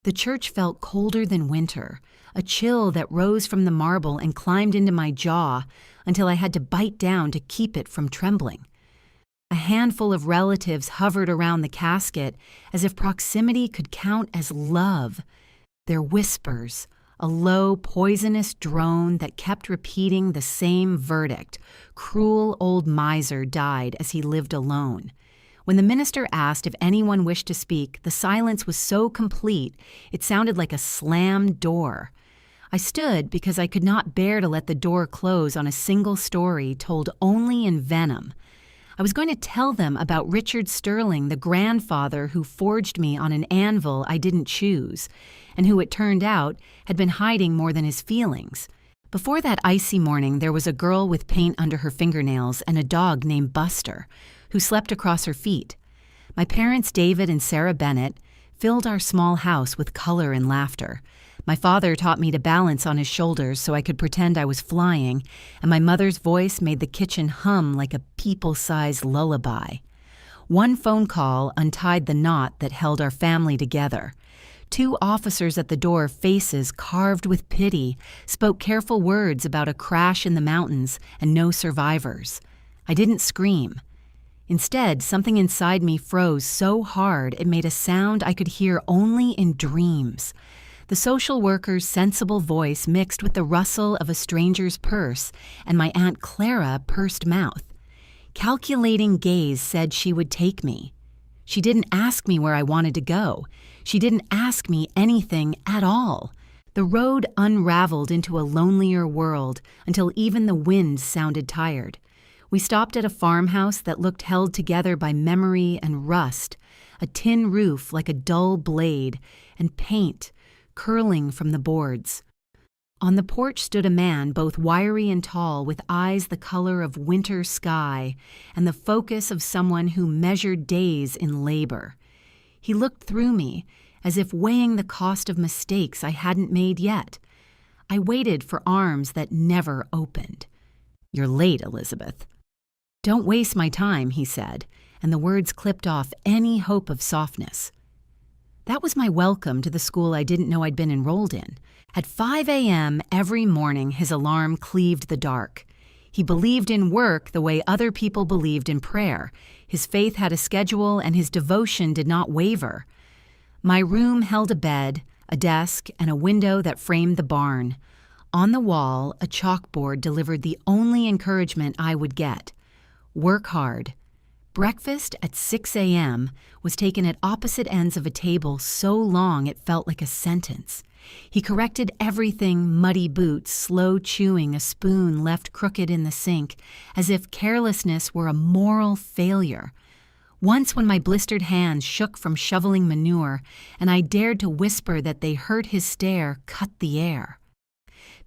The church felt colder than winter, a chill that rose from the marble and climbed into my jaw until I had to bite down to keep it from trembling. A handful of relatives hovered around the casket as if proximity could count as love. Their whispers, a low, poisonous drone that kept repeating the same verdict: cruel old miser died as he lived alone. When the minister asked if anyone wished to speak, the silence was so complete it sounded like a slammed door. I stood because I could not bear to let the door close on a single story told only in venom. I was going to tell them about Richard Sterling, the grandfather who forged me on an anvil I didn't choose, and who, it turned out, had been hiding more than his feelings. Before that icy morning, there was a girl with paint under her fingernails and a dog named Buster, who slept across her feet. My parents, David and Sarah Bennett, filled our small house with color and laughter. My father taught me to balance on his shoulders so I could pretend I was flying, and my mother's voice made the kitchen hum like a people-sized lullaby. One phone call untied the knot that held our family together. 2 officers at the door, faces carved with pity, spoke careful words about a crash in the mountains and no survivors. I didn't scream. Instead, something inside me froze so hard it made a sound I could hear only in dreams. The social worker's sensible voice mixed with the rustle of a stranger's purse and my Aunt Clara pursed mouth. Calculating gaze said she would take me. She didn't ask me where I wanted to go. She didn't ask me anything at all. The road unraveled into a lonelier world until even the wind sounded tired. We stopped at a farmhouse that looked held together by memory and rust, a tin roof like a dull blade, and paint curling from the boards. On the porch stood a man, both wiry and tall, with eyes the color of winter sky and the focus of someone who measured days in labor. He looked through me, as if weighing the cost of mistakes I hadn't made yet. I waited for arms that never opened. "You're late, Elizabeth." "Don't waste my time," he said, and the words clipped off any hope of softness. That was my welcome to the school I didn't know I'd been enrolled in. At 5 a.m. every morning, his alarm cleaved the dark. He believed in work the way other people believed in prayer. His faith had a schedule, and his devotion did not waver. My room held a bed, a desk, and a window that framed the barn. On the wall, a chalkboard delivered the only encouragement I would get: work hard. Breakfast at 6 a.m. was taken at opposite ends of a table so long it felt like a sentence. He corrected everything: muddy boots, slow chewing, a spoon left crooked in the sink, as if carelessness were a moral failure. Once, when my blistered hands shook from shoveling manure, and I dared to whisper that they hurt, his stare cut the air.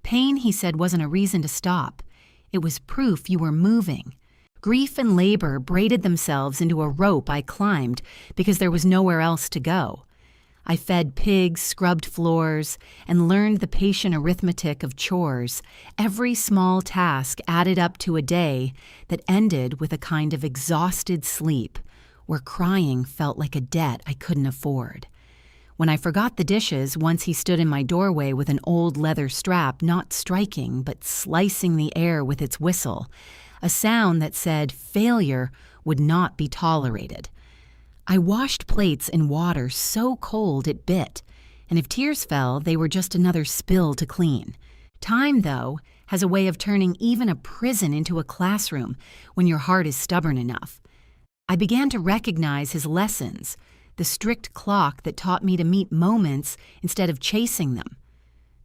Pain, he said, wasn't a reason to stop. It was proof you were moving. Grief and labor braided themselves into a rope I climbed because there was nowhere else to go. I fed pigs, scrubbed floors, and learned the patient arithmetic of chores. Every small task added up to a day that ended with a kind of exhausted sleep, where crying felt like a debt I couldn't afford. When I forgot the dishes, once he stood in my doorway with an old leather strap, not striking but slicing the air with its whistle, a sound that said failure would not be tolerated. I washed plates in water so cold it bit, and if tears fell, they were just another spill to clean. Time, though, has a way of turning even a prison into a classroom when your heart is stubborn enough. I began to recognize his lessons, the strict clock that taught me to meet moments instead of chasing them.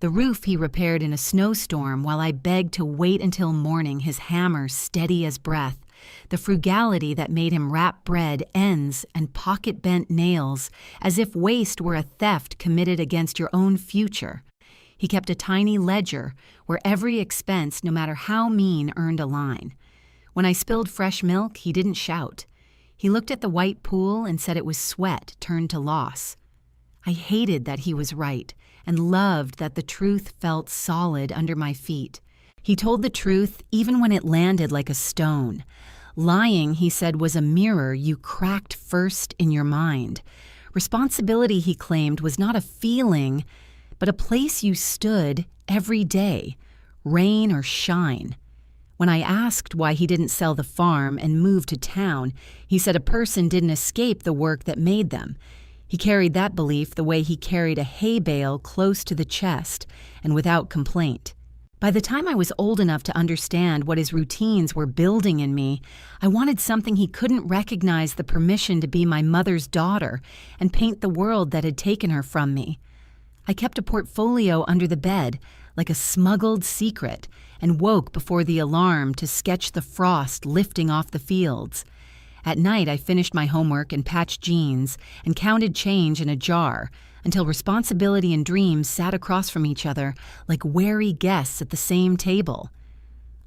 The roof he repaired in a snowstorm while I begged to wait until morning, his hammer steady as breath. The frugality that made him wrap bread ends and pocket-bent nails as if waste were a theft committed against your own future. He kept a tiny ledger where every expense, no matter how mean, earned a line. When I spilled fresh milk, he didn't shout. He looked at the white pool and said it was sweat turned to loss. I hated that he was right and loved that the truth felt solid under my feet. He told the truth even when it landed like a stone. Lying, he said, was a mirror you cracked first in your mind. Responsibility, he claimed, was not a feeling, but a place you stood every day, rain or shine. When I asked why he didn't sell the farm and move to town, he said a person didn't escape the work that made them. He carried that belief the way he carried a hay bale close to the chest and without complaint. By the time I was old enough to understand what his routines were building in me, I wanted something he couldn't recognize: the permission to be my mother's daughter and paint the world that had taken her from me. I kept a portfolio under the bed, like a smuggled secret, and woke before the alarm to sketch the frost lifting off the fields. At night, I finished my homework and patched jeans and counted change in a jar until responsibility and dreams sat across from each other like wary guests at the same table.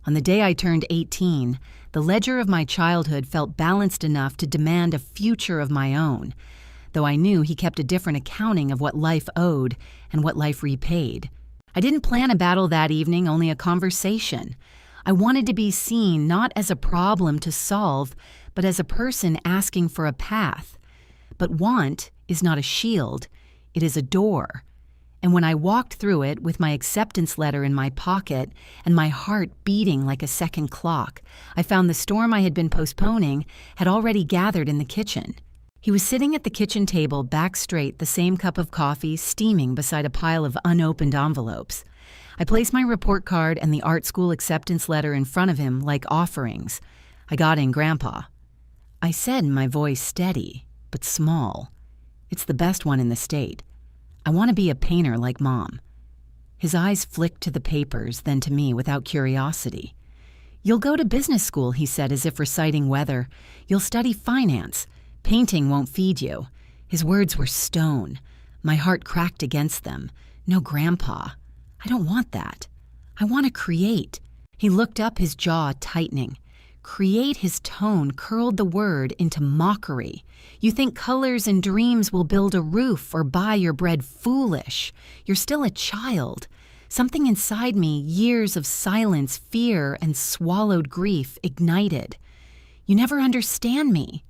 On the day I turned 18, the ledger of my childhood felt balanced enough to demand a future of my own, though I knew he kept a different accounting of what life owed and what life repaid. I didn't plan a battle that evening, only a conversation. I wanted to be seen not as a problem to solve, but as a person asking for a path. But want is not a shield, it is a door. And when I walked through it with my acceptance letter in my pocket and my heart beating like a second clock, I found the storm I had been postponing had already gathered in the kitchen. He was sitting at the kitchen table, back straight, the same cup of coffee steaming beside a pile of unopened envelopes. I placed my report card and the art school acceptance letter in front of him like offerings. "I got in, Grandpa." I said, my voice steady, but small. "It's the best one in the state. I want to be a painter like Mom." His eyes flicked to the papers, then to me without curiosity. "You'll go to business school," he said, as if reciting weather. "You'll study finance. Painting won't feed you." His words were stone. My heart cracked against them. "No, Grandpa. I don't want that. I want to create." He looked up, his jaw tightening. Create, his tone curled the word into mockery. "You think colors and dreams will build a roof or buy your bread? Foolish. You're still a child." Something inside me, years of silence, fear, and swallowed grief, ignited. "You never understand me."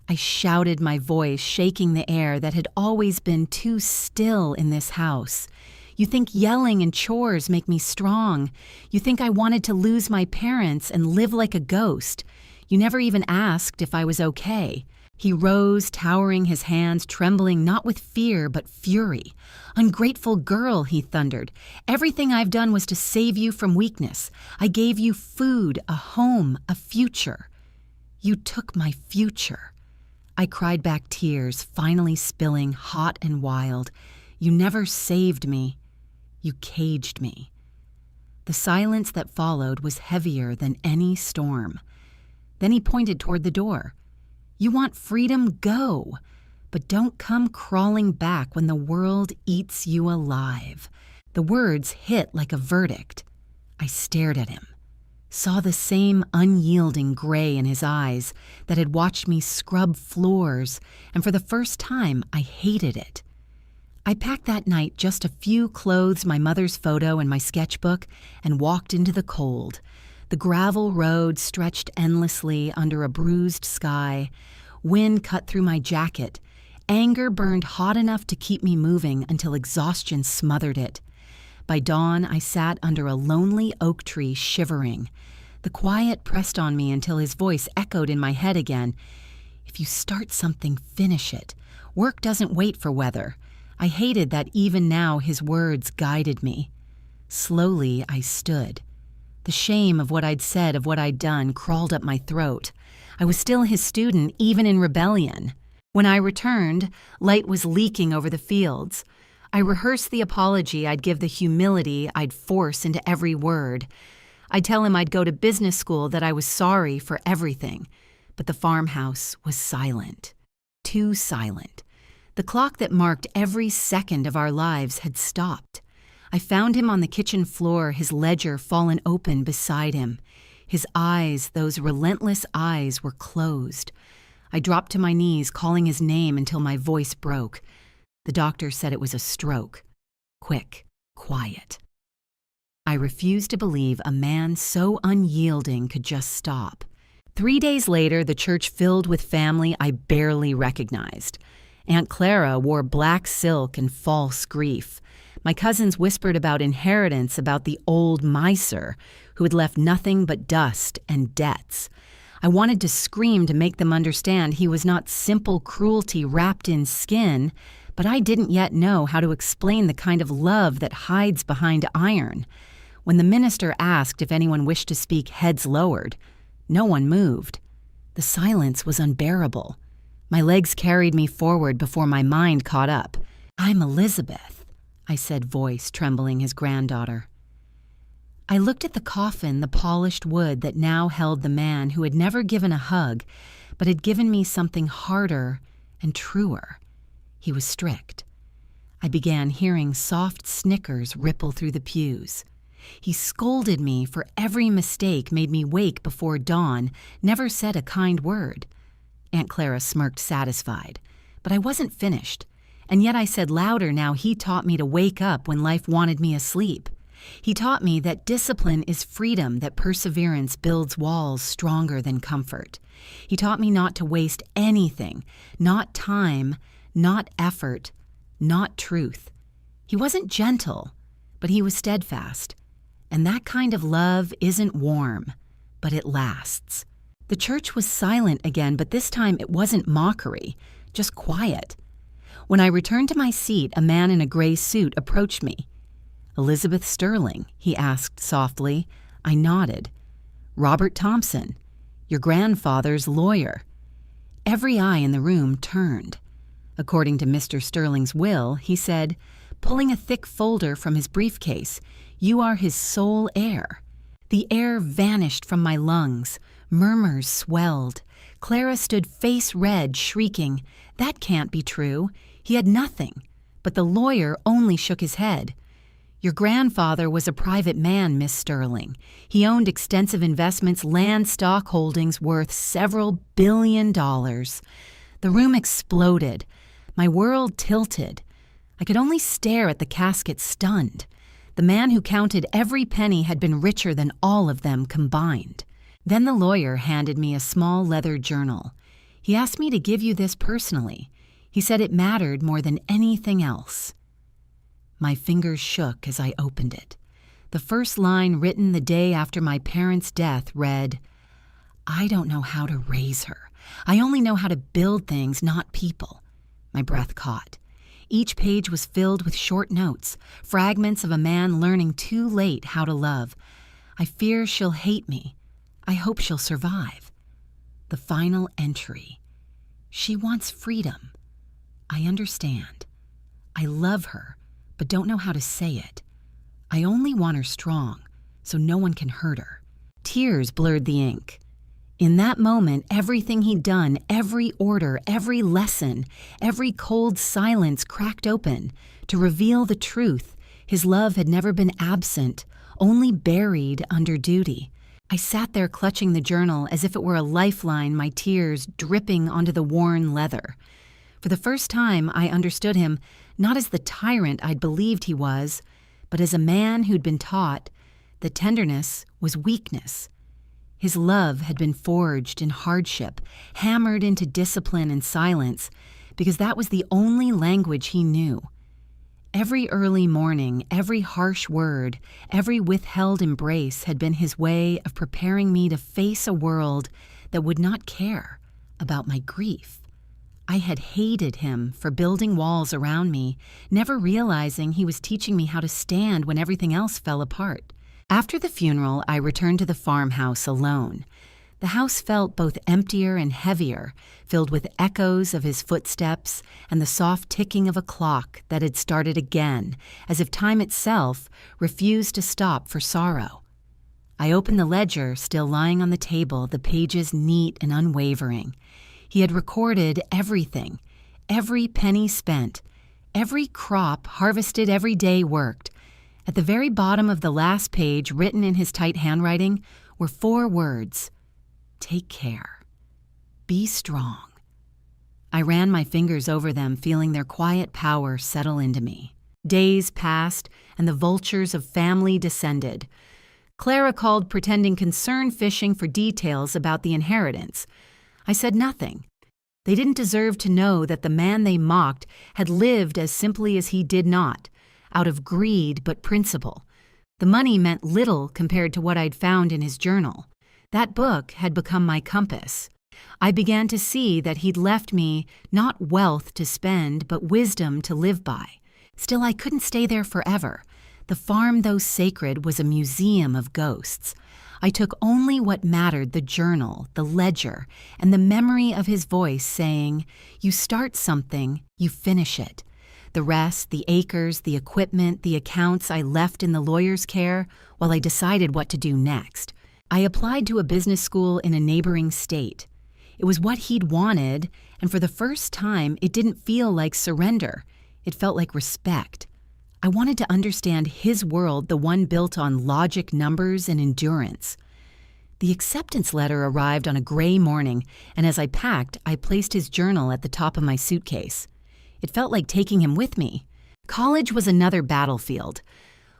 I shouted, my voice shaking the air that had always been too still in this house. "You think yelling and chores make me strong. You think I wanted to lose my parents and live like a ghost. You never even asked if I was okay." He rose, towering, his hands trembling not with fear but fury. "Ungrateful girl," he thundered. "Everything I've done was to save you from weakness. I gave you food, a home, a future. You took my future." I cried back tears, finally spilling, hot and wild. "You never saved me. You caged me." The silence that followed was heavier than any storm. Then he pointed toward the door. "You want freedom? Go. But don't come crawling back when the world eats you alive." The words hit like a verdict. I stared at him, saw the same unyielding gray in his eyes that had watched me scrub floors, and for the first time I hated it. I packed that night just a few clothes, my mother's photo, and my sketchbook, and walked into the cold. The gravel road stretched endlessly under a bruised sky. Wind cut through my jacket. Anger burned hot enough to keep me moving until exhaustion smothered it. By dawn, I sat under a lonely oak tree, shivering. The quiet pressed on me until his voice echoed in my head again. "If you start something, finish it. Work doesn't wait for weather." I hated that even now his words guided me. Slowly, I stood. The shame of what I'd said, of what I'd done, crawled up my throat. I was still his student, even in rebellion. When I returned, light was leaking over the fields. I rehearsed the apology I'd give, the humility I'd force into every word. I'd tell him I'd go to business school, that I was sorry for everything. But the farmhouse was silent. Too silent. The clock that marked every second of our lives had stopped. I found him on the kitchen floor, his ledger fallen open beside him. His eyes, those relentless eyes, were closed. I dropped to my knees, calling his name until my voice broke. The doctor said it was a stroke. Quick, quiet. I refused to believe a man so unyielding could just stop. 3 days later, the church filled with family I barely recognized. Aunt Clara wore black silk and false grief. My cousins whispered about inheritance, about the old miser who had left nothing but dust and debts. I wanted to scream to make them understand he was not simple cruelty wrapped in skin, but I didn't yet know how to explain the kind of love that hides behind iron. When the minister asked if anyone wished to speak, heads lowered. No one moved. The silence was unbearable. My legs carried me forward before my mind caught up. "I'm Elizabeth," I said, voice trembling his granddaughter. I looked at the coffin, the polished wood that now held the man who had never given a hug, but had given me something harder and truer. He was strict. I began hearing soft snickers ripple through the pews. He scolded me for every mistake, made me wake before dawn, never said a kind word. Aunt Clara smirked satisfied, but I wasn't finished, and yet I said louder now he taught me to wake up when life wanted me asleep. He taught me that discipline is freedom, that perseverance builds walls stronger than comfort. He taught me not to waste anything, not time, not effort, not truth. He wasn't gentle, but he was steadfast. And that kind of love isn't warm, but it lasts. The church was silent again, but this time it wasn't mockery, just quiet. When I returned to my seat, a man in a gray suit approached me. "Elizabeth Sterling?" he asked softly. I nodded. "Robert Thompson, your grandfather's lawyer." Every eye in the room turned. According to Mr. Sterling's will, he said, pulling a thick folder from his briefcase, "You are his sole heir." The air vanished from my lungs. Murmurs swelled. Clara stood face red, shrieking, "That can't be true. He had nothing." But the lawyer only shook his head. "Your grandfather was a private man, Miss Sterling. He owned extensive investments, land stock holdings worth several $billion." The room exploded. My world tilted. I could only stare at the casket, stunned. The man who counted every penny had been richer than all of them combined. Then the lawyer handed me a small leather journal. He asked me to give you this personally. He said it mattered more than anything else. My fingers shook as I opened it. The first line, written the day after my parents' death, read, "I don't know how to raise her. I only know how to build things, not people." My breath caught. Each page was filled with short notes, fragments of a man learning too late how to love. "I fear she'll hate me. I hope she'll survive." The final entry. "She wants freedom. I understand. I love her, but don't know how to say it. I only want her strong, so no one can hurt her." Tears blurred the ink. In that moment, everything he'd done, every order, every lesson, every cold silence cracked open to reveal the truth. His love had never been absent, only buried under duty. I sat there clutching the journal as if it were a lifeline, my tears dripping onto the worn leather. For the first time, I understood him not as the tyrant I'd believed he was, but as a man who'd been taught that tenderness was weakness. His love had been forged in hardship, hammered into discipline and silence, because that was the only language he knew. Every early morning, every harsh word, every withheld embrace had been his way of preparing me to face a world that would not care about my grief. I had hated him for building walls around me, never realizing he was teaching me how to stand when everything else fell apart. After the funeral, I returned to the farmhouse alone. The house felt both emptier and heavier, filled with echoes of his footsteps and the soft ticking of a clock that had started again, as if time itself refused to stop for sorrow. I opened the ledger, still lying on the table, the pages neat and unwavering. He had recorded everything, every penny spent, every crop harvested, every day worked. At the very bottom of the last page, written in his tight handwriting, were 4 words: "Take care. Be strong." I ran my fingers over them, feeling their quiet power settle into me. Days passed, and the vultures of family descended. Clara called, pretending concern, fishing for details about the inheritance. I said nothing. They didn't deserve to know that the man they mocked had lived as simply as he did not, out of greed but principle. The money meant little compared to what I'd found in his journal. That book had become my compass. I began to see that he'd left me not wealth to spend, but wisdom to live by. Still, I couldn't stay there forever. The farm, though sacred, was a museum of ghosts. I took only what mattered: the journal, the ledger, and the memory of his voice saying, "You start something, you finish it." The rest, the acres, the equipment, the accounts, I left in the lawyer's care while I decided what to do next. I applied to a business school in a neighboring state. It was what he'd wanted, and for the first time, it didn't feel like surrender. It felt like respect. I wanted to understand his world, the one built on logic, numbers, and endurance. The acceptance letter arrived on a gray morning, and as I packed, I placed his journal at the top of my suitcase. It felt like taking him with me. College was another battlefield.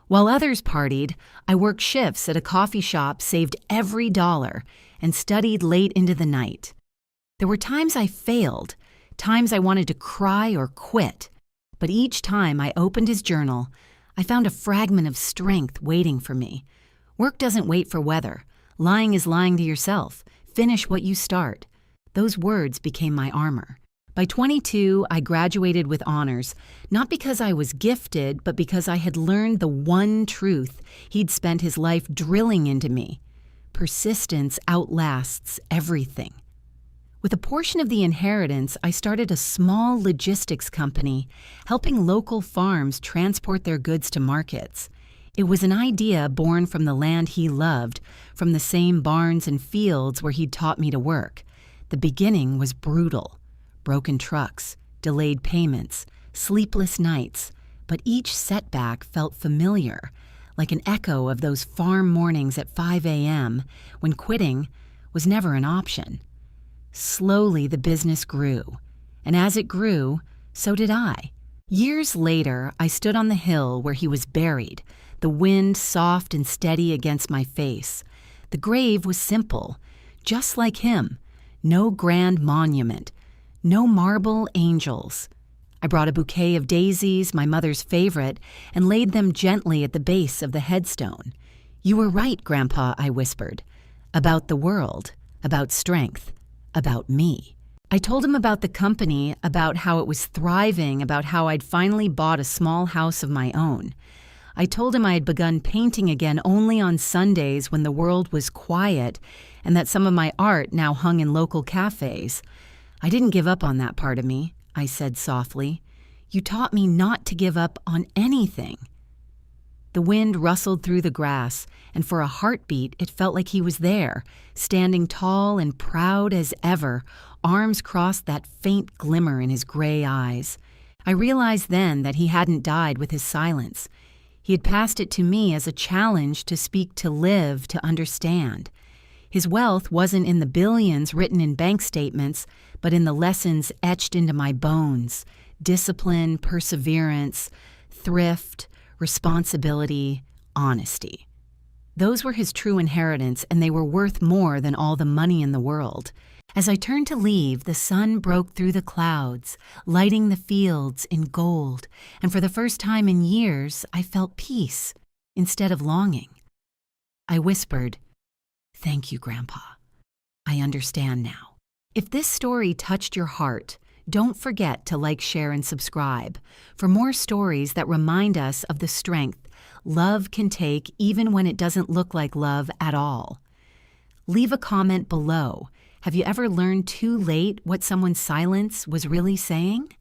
While others partied, I worked shifts at a coffee shop, saved every dollar, and studied late into the night. There were times I failed, times I wanted to cry or quit. But each time I opened his journal, I found a fragment of strength waiting for me. Work doesn't wait for weather. Lying is lying to yourself. Finish what you start. Those words became my armor. By 22, I graduated with honors, not because I was gifted, but because I had learned the one truth he'd spent his life drilling into me. Persistence outlasts everything. With a portion of the inheritance, I started a small logistics company, helping local farms transport their goods to markets. It was an idea born from the land he loved, from the same barns and fields where he'd taught me to work. The beginning was brutal. Broken trucks, delayed payments, sleepless nights, but each setback felt familiar, like an echo of those farm mornings at 5 a.m. when quitting was never an option. Slowly, the business grew, and as it grew, so did I. Years later, I stood on the hill where he was buried, the wind soft and steady against my face. The grave was simple, just like him. No grand monument, no marble angels. I brought a bouquet of daisies, my mother's favorite, and laid them gently at the base of the headstone. "You were right, Grandpa," I whispered, "about the world, about strength, about me." I told him about the company, about how it was thriving, about how I'd finally bought a small house of my own. I told him I had begun painting again only on Sundays when the world was quiet, and that some of my art now hung in local cafes. "I didn't give up on that part of me," I said softly. "You taught me not to give up on anything." The wind rustled through the grass, and for a heartbeat it felt like he was there, standing tall and proud as ever, arms crossed, that faint glimmer in his gray eyes. I realized then that he hadn't died with his silence. He had passed it to me as a challenge to speak, to live, to understand. His wealth wasn't in the billions written in bank statements, but in the lessons etched into my bones: discipline, perseverance, thrift, responsibility, honesty. Those were his true inheritance, and they were worth more than all the money in the world. As I turned to leave, the sun broke through the clouds, lighting the fields in gold, and for the first time in years, I felt peace instead of longing. I whispered, "Thank you, Grandpa. I understand now." If this story touched your heart, don't forget to like, share, and subscribe for more stories that remind us of the strength love can take even when it doesn't look like love at all. Leave a comment below. Have you ever learned too late what someone's silence was really saying?